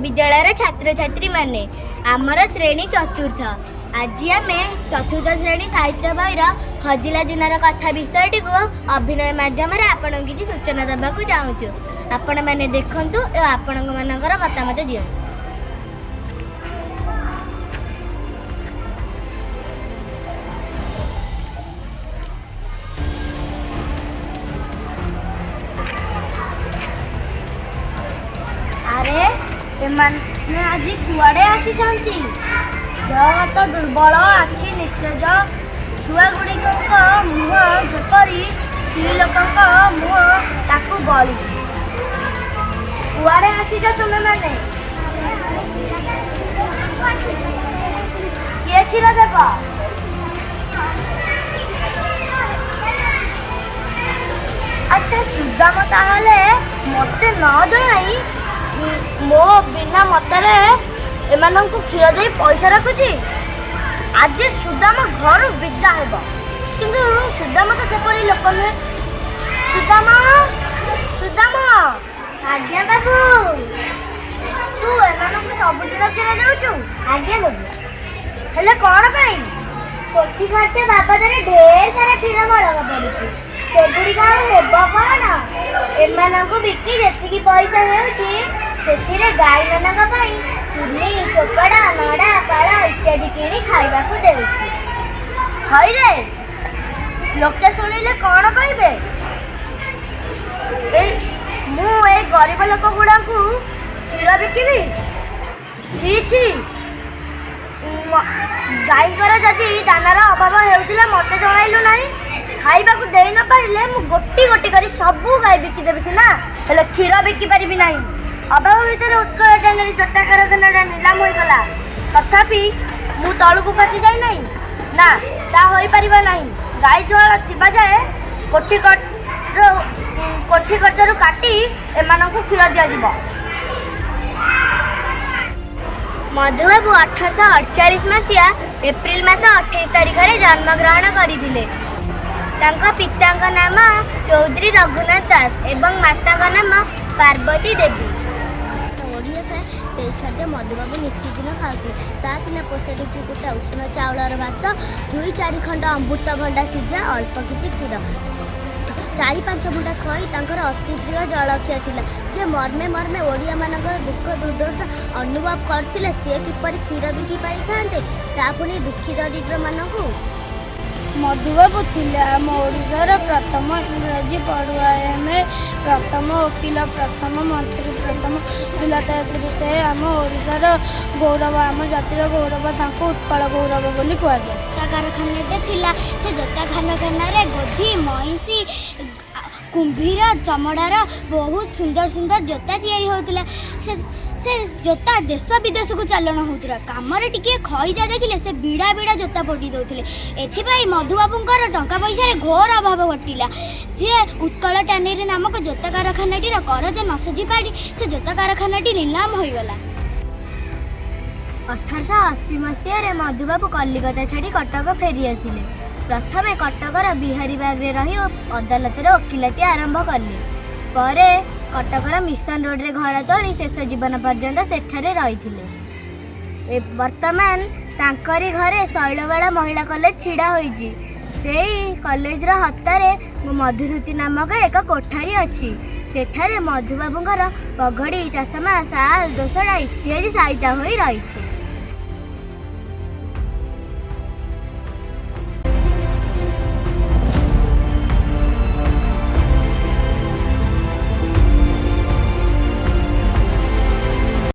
महाविद्यालय छात्र छात्री माने आमर श्रेणी चतुर्थ। आज आम चतुर्थ श्रेणी साहित्य बहिर हजिला दिनर कथा विषयटी को अभिनय माध्यम आपण किसी सूचना देवाक चाहूँ। आपण मैंने देखु आपण मानकर मतामत दियंतु। अरे एमाने आज कुआड़े आसी देह हाथ दुर्बल आखि निस्तेज छुआ गुड़िक मुह जपरी स्त्री लोक मुह ताकू गली कुआड़े आसीज तुमे मैंने किए क्षीर देव अच्छा सुदाम ताहले मते न जणाई मो बिना मतरे एमानंकु क्षीर दे पैसा रखुची। आज सुदाम घर विदा हेब किंतु सुदाम तो सेपरी लोक नुहे। सुदाम सुदाम आज्ञा बाबू तू एमानंकु सबुदिन क्षीर देउछु? आज्ञा बाबू हेले कौन पाई? कोठी खर्च बाबद ढेर सारा क्षीर बड़क पड़ुची सेगुड़िक हेब कौन एमानंकु बिकी जेतिकी पैसा हेउची सेथिरे गाई मानक पई चुली चोकड़ा नड़ा पाड़ इत्यादि किणी खाइबाकू देउछि। हई रे लोके सुनिले कौन कहबे? मु ए गरीब लोक गुड़ा को क्षीर बिकिबी? छी छी गाईकर जदि दानार अभाव हेउतिला मते जणाइलु नाही। खाइबाकू देई न पारिले मु गोटी गोटी करी सबू गाई बिकी देबी सिना हेले क्षीर बिकी पारिबी नाही। अभाव भितर उत्कल टैनरी जोता कारखाना नीलाम होईगला तथापि मु तलू खसी जाई नाही ना ता होई परिबा नाही। गाई जुआल थिबा जाए कोठी खर्चरू काटी एमानंकु क्षीर दिया जिवो। मधुबाबू 1848 मसीहा एप्रिल मास 28 तारिख में जन्मग्रहण करथिले। तांका पितांका नाम चौधरी रघुनाथ दास एवं माता नाम पार्वती देवी। से खाद्य मधुबाबू नित्यदिन खाऊे पोषाटी कुटा उषुण चाउलर भात 2-4 खंड अमृतभंडा सिझा अल्प किछि क्षीर 4-5 मुठा खई तांकर अति प्रिय जलखिया थिला जे मर्मे मर्मे ओडिया मानकर दुख दुर्दशा अनुभव करथिले से किपरि क्षीर बिकी पारि थांते ता पुनी दुखी दरिद्र मानकु। मधुबाबू थिले आम ओडिशार प्रथम इंग्राजी पढ़ुआ प्रथम वकील प्रथम मंत्री प्रथम पिलाता से आम ओडिशार गौरव आम जातिर गौरव तांको उत्कल गौरव बोली कहुए। जोता कारखाना थिला से जोता कारखाना गोधी महिषी कुंभीर चमड़ार बहुत सुंदर सुंदर जोता तैयारी होता। से जोता देश विदेश को चालन होता कम टिके खईजा देखिले से बिड़ा बिड़ा जोता पटी दौले। एथिपाई मधुबाबूंकर टंका पैसा घोर अभाव घटिला। सी उत्कल टैनरी नामक जोता कारखानाटीर करज न सुझी पाड़ी से जोता कारखानाटी नीलाम होईगला। 1880 मसीह मधुबाबू कलिकता छाड़ी कटक फेरी आसिले। प्रथमे कटकर बिहारी बागरे रही अदालत वकिलाती आरंभ कले। परे कटकर मिशन रोड रे घर तोली शेष जीवन पर्यंत सेठारे रही। वर्तमान तांकरी घरे शैलबाला महिला कॉलेज छिड़ा होईची। सेही कॉलेज हत्तारे मधुसूती नामक एक कोठारी अच्छी। सेठारे मधुबाबूंकर पगड़ी चषमा साल दोसड़ा इत्यादि साइता होई रही।